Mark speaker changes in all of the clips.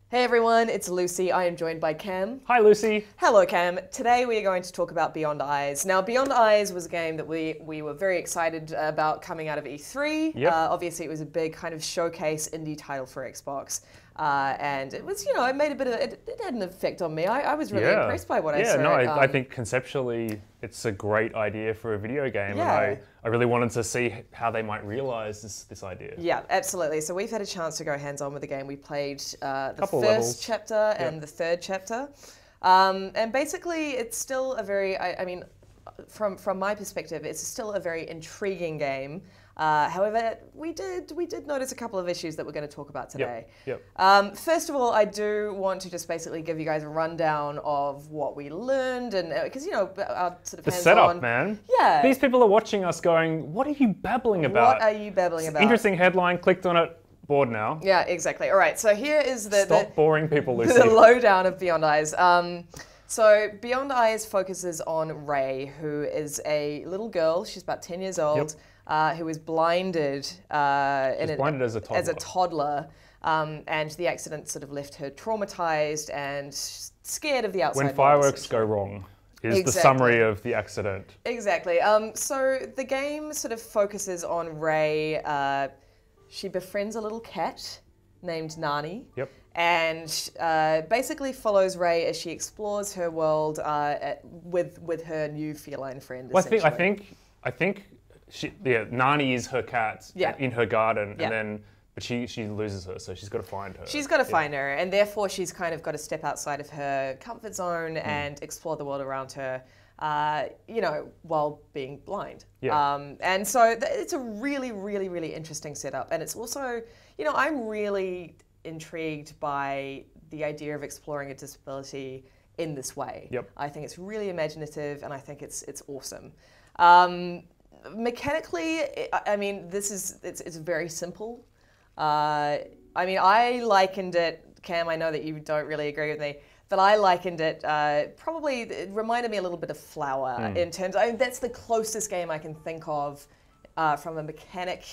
Speaker 1: Hey everyone, it's Lucy. I am joined by Cam.
Speaker 2: Hi, Lucy.
Speaker 1: Hello, Cam. Today we are going to talk about Beyond Eyes. Now, Beyond Eyes was a game that we were very excited about coming out of E3.
Speaker 2: Yep.
Speaker 1: Obviously, it was a big kind of showcase indie title for Xbox. And it was, it made a bit of, it had an effect on me. I was really impressed by what I saw.
Speaker 2: I think conceptually it's a great idea for a video game.
Speaker 1: Yeah.
Speaker 2: And I really wanted to see how they might realize this idea.
Speaker 1: Yeah, absolutely. So we've had a chance to go hands-on with the game. We played the
Speaker 2: Couple
Speaker 1: first
Speaker 2: levels.
Speaker 1: chapter and the third chapter. And basically it's still a very, I mean, from my perspective, it's still a very intriguing game. However, we did notice a couple of issues that we're going to talk about today.
Speaker 2: Yep.
Speaker 1: First of all, I do want to just basically give you guys a rundown of what we learned, and because our sort of
Speaker 2: The
Speaker 1: hands-on.
Speaker 2: setup, man.
Speaker 1: Yeah.
Speaker 2: These people are watching us going, what are you babbling about?
Speaker 1: What are you babbling about?
Speaker 2: Interesting headline, clicked on it, bored now.
Speaker 1: Yeah, exactly. All right, so here is
Speaker 2: Stop boring people, Lucy.
Speaker 1: the lowdown of Beyond Eyes. So Beyond Eyes focuses on Ray, who is a little girl. She's about 10 years old. Who was blinded,
Speaker 2: blinded as a
Speaker 1: toddler, and the accident sort of left her traumatized and scared of the outside
Speaker 2: When
Speaker 1: world,
Speaker 2: fireworks go wrong is the summary of the accident.
Speaker 1: Exactly. So the game sort of focuses on Ray. She befriends a little cat named Nani.
Speaker 2: Yep.
Speaker 1: And basically follows Ray as she explores her world with her new feline friend.
Speaker 2: Well, I think Nani is her cat in her garden, but she loses her, so she's got to find her.
Speaker 1: She's got to find her, and therefore she's kind of got to step outside of her comfort zone and explore the world around her, while being blind.
Speaker 2: Yeah.
Speaker 1: And so it's a really, really, really interesting setup, and it's also, I'm really intrigued by the idea of exploring a disability in this way.
Speaker 2: Yep.
Speaker 1: I think it's really imaginative, and I think it's awesome. Mechanically, I mean, it's very simple. I mean, I likened it, Cam, I know that you don't really agree with me, but I likened it, probably, it reminded me a little bit of Flower in terms, that's the closest game I can think of from a mechanic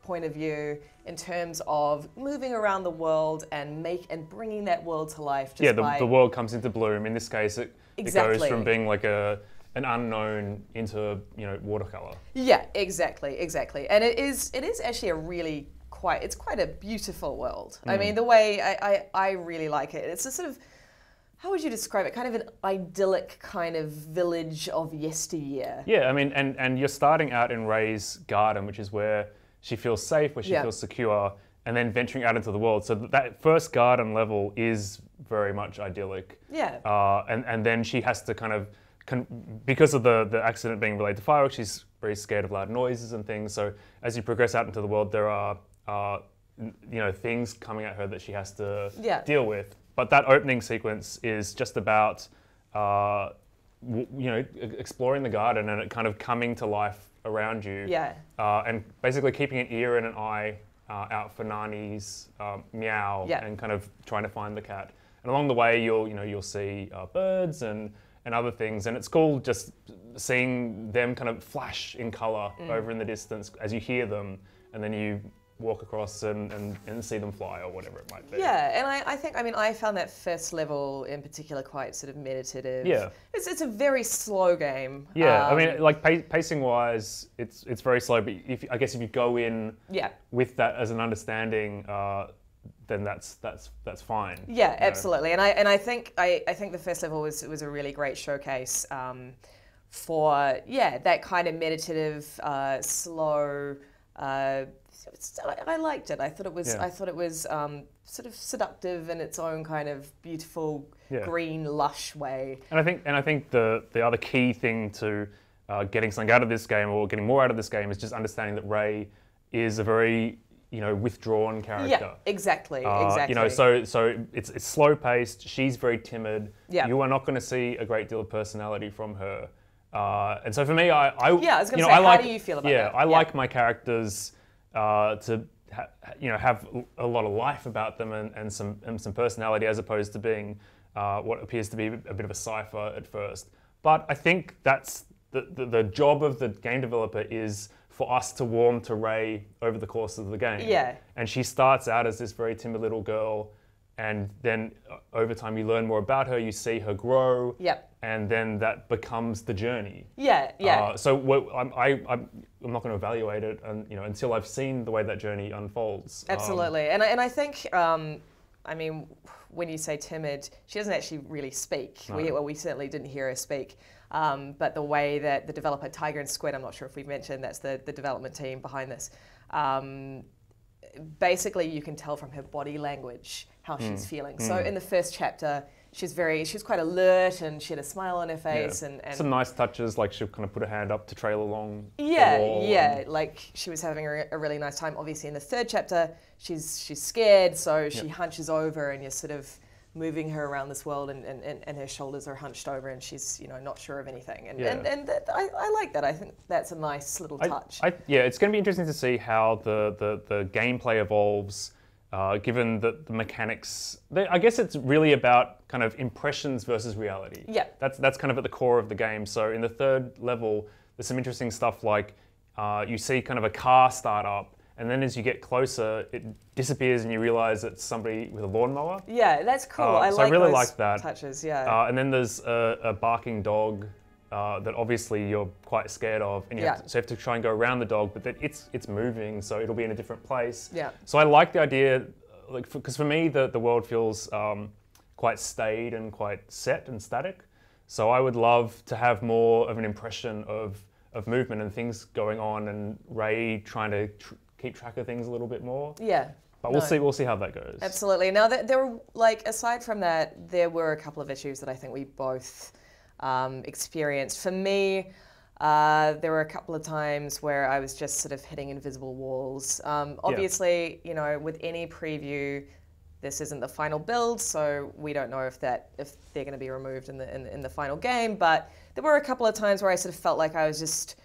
Speaker 1: point of view in terms of moving around the world and bringing that world to life.
Speaker 2: Just the world comes into bloom. In this case, it goes from being like an unknown into watercolor.
Speaker 1: Yeah, exactly. And it is actually it's quite a beautiful world. I mean, the way I really like it. It's a sort of, how would you describe it? Kind of an idyllic kind of village of yesteryear.
Speaker 2: Yeah, I mean, and you're starting out in Ray's garden, which is where she feels safe, where she feels secure, and then venturing out into the world. So that first garden level is very much idyllic.
Speaker 1: Yeah.
Speaker 2: And then she has to kind of, because of the accident being related to fireworks, she's very scared of loud noises and things. So as you progress out into the world, there are things coming at her that she has to deal with. But that opening sequence is just about exploring the garden and it kind of coming to life around you.
Speaker 1: Yeah.
Speaker 2: And basically keeping an ear and an eye out for Nani's meow and kind of trying to find the cat. And along the way, you'll see birds and other things. And it's cool just seeing them kind of flash in color over in the distance as you hear them, and then you walk across and see them fly or whatever it might be.
Speaker 1: Yeah, and I think, I found that first level in particular quite sort of meditative.
Speaker 2: Yeah.
Speaker 1: It's a very slow game.
Speaker 2: Yeah, I mean, like pacing wise, it's very slow, but I guess if you go in with that as an understanding, then that's fine.
Speaker 1: Yeah, absolutely. And I think the first level was a really great showcase for that kind of meditative, slow. I liked it. I thought it was sort of seductive in its own kind of beautiful green lush way.
Speaker 2: And I think the other key thing to getting something out of this game, or getting more out of this game, is just understanding that Ray is a very withdrawn character.
Speaker 1: Yeah, exactly.
Speaker 2: So it's slow paced. She's very timid.
Speaker 1: Yeah.
Speaker 2: You are not going to see a great deal of personality from her. And so for me, I
Speaker 1: was going to say, how do you feel about that?
Speaker 2: Yeah, I like my characters to have a lot of life about them and some personality, as opposed to being what appears to be a bit of a cipher at first. But I think that's the job of the game developer, is for us to warm to Ray over the course of the game.
Speaker 1: Yeah.
Speaker 2: And she starts out as this very timid little girl, and then over time you learn more about her, you see her grow,
Speaker 1: Yep.
Speaker 2: and then that becomes the journey.
Speaker 1: Yeah, yeah.
Speaker 2: So I'm not going to evaluate it, until I've seen the way that journey unfolds.
Speaker 1: Absolutely, and I think, I mean, when you say timid, she doesn't actually really speak.
Speaker 2: No.
Speaker 1: We certainly didn't hear her speak. But the way that the developer Tiger and Squid, I'm not sure if we've mentioned, that's the development team behind this. Basically, you can tell from her body language how she's feeling. So in the first chapter, she was quite alert and she had a smile on her face.
Speaker 2: Yeah.
Speaker 1: And
Speaker 2: some nice touches, like she'll kind of put her hand up to trail along the wall.
Speaker 1: Yeah, like she was having a really nice time. Obviously, in the third chapter, she's scared, so she hunches over and you're sort of moving her around this world, and her shoulders are hunched over, and she's not sure of anything. And I like that. I think that's a nice little touch.
Speaker 2: It's going to be interesting to see how the gameplay evolves, given the mechanics. I guess it's really about kind of impressions versus reality.
Speaker 1: Yeah.
Speaker 2: That's kind of at the core of the game. So in the third level, there's some interesting stuff like you see kind of a car start up, and then as you get closer, it disappears and you realize it's somebody with a lawnmower.
Speaker 1: Yeah, that's cool.
Speaker 2: I really like that.
Speaker 1: Touches, yeah.
Speaker 2: And then there's a barking dog that obviously you're quite scared of, and you have to try and go around the dog, but then it's moving, so it'll be in a different place.
Speaker 1: Yeah.
Speaker 2: So I like the idea, because for me the world feels quite staid and quite set and static. So I would love to have more of an impression of movement and things going on, and Ray trying to keep track of things a little bit more.
Speaker 1: Yeah.
Speaker 2: But we'll see how that goes.
Speaker 1: Absolutely. Now, there were, aside from that, there were a couple of issues that I think we both experienced. For me, there were a couple of times where I was just sort of hitting invisible walls. Obviously, with any preview, this isn't the final build, so we don't know if they're going to be removed in the final game. But there were a couple of times where I sort of felt like I was just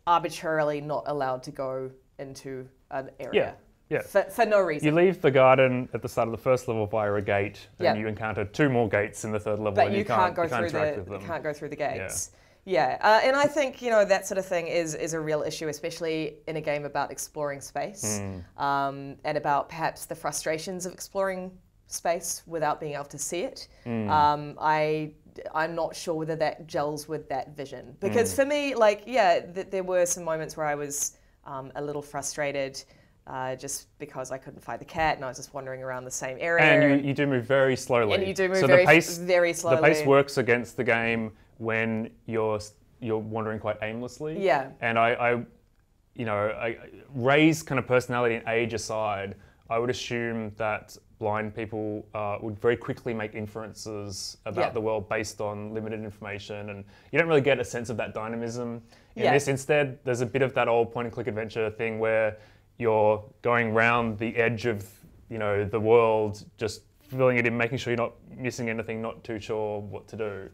Speaker 1: arbitrarily not allowed to go into an area.
Speaker 2: Yeah.
Speaker 1: For no reason.
Speaker 2: You leave the garden at the start of the first level via a gate, and you encounter 2 more gates in the third level,
Speaker 1: but
Speaker 2: and
Speaker 1: you can't go through the gates. Yeah, and I think that sort of thing is a real issue, especially in a game about exploring space, and about perhaps the frustrations of exploring space without being able to see it. I'm not sure whether that gels with that vision, because for me, there were some moments where I was a little frustrated. Just because I couldn't find the cat and I was just wandering around the same area.
Speaker 2: And you do move very slowly.
Speaker 1: And you do move very slowly.
Speaker 2: The pace works against the game when you're wandering quite aimlessly.
Speaker 1: Yeah.
Speaker 2: And I Ray's kind of personality and age aside, I would assume that blind people would very quickly make inferences about the world based on limited information, and you don't really get a sense of that dynamism in this. Instead, there's a bit of that old point-and-click adventure thing where you're going round the edge of the world, just filling it in, making sure you're not missing anything, not too sure what to do.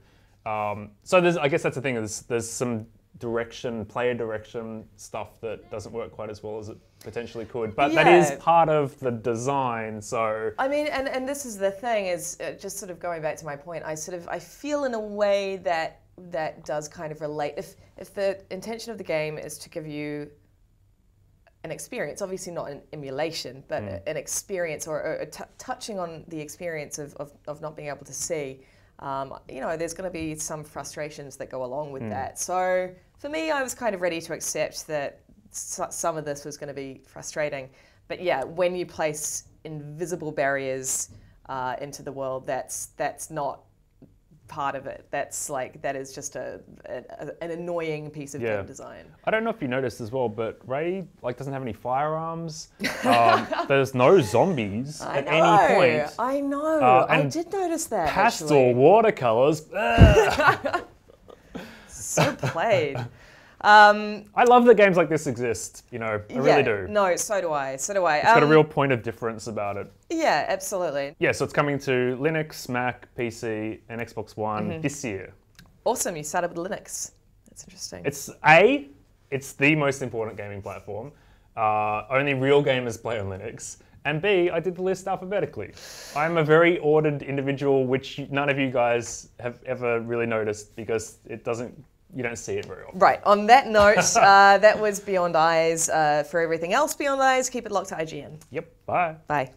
Speaker 2: So I guess that's the thing. There's some player direction stuff that doesn't work quite as well as it potentially could, but that is part of the design. So
Speaker 1: I mean, and this is the thing, is just sort of going back to my point. I feel in a way that does kind of relate. If the intention of the game is to give you an experience, obviously not an emulation, but an experience, or touching on the experience of not being able to see, there's going to be some frustrations that go along with that. So for me, I was kind of ready to accept that some of this was going to be frustrating. But yeah, when you place invisible barriers into the world, that's not part of it. That is just an annoying piece of game design.
Speaker 2: I don't know if you noticed as well, but Ray doesn't have any firearms. There's no zombies at any point.
Speaker 1: I know. I did notice that.
Speaker 2: Pastel watercolors.
Speaker 1: So played.
Speaker 2: I love that games like this exist. I really do.
Speaker 1: No, so do I. It's
Speaker 2: got a real point of difference about it.
Speaker 1: Yeah, absolutely.
Speaker 2: Yeah, so it's coming to Linux, Mac, PC, and Xbox One this year.
Speaker 1: Awesome. You started with Linux. That's interesting.
Speaker 2: It's the most important gaming platform. Only real gamers play on Linux. And B, I did the list alphabetically. I'm a very ordered individual, which none of you guys have ever really noticed, because you don't see it very often.
Speaker 1: Right. On that note, that was Beyond Eyes. For everything else Beyond Eyes, keep it locked to IGN.
Speaker 2: Yep. Bye.
Speaker 1: Bye.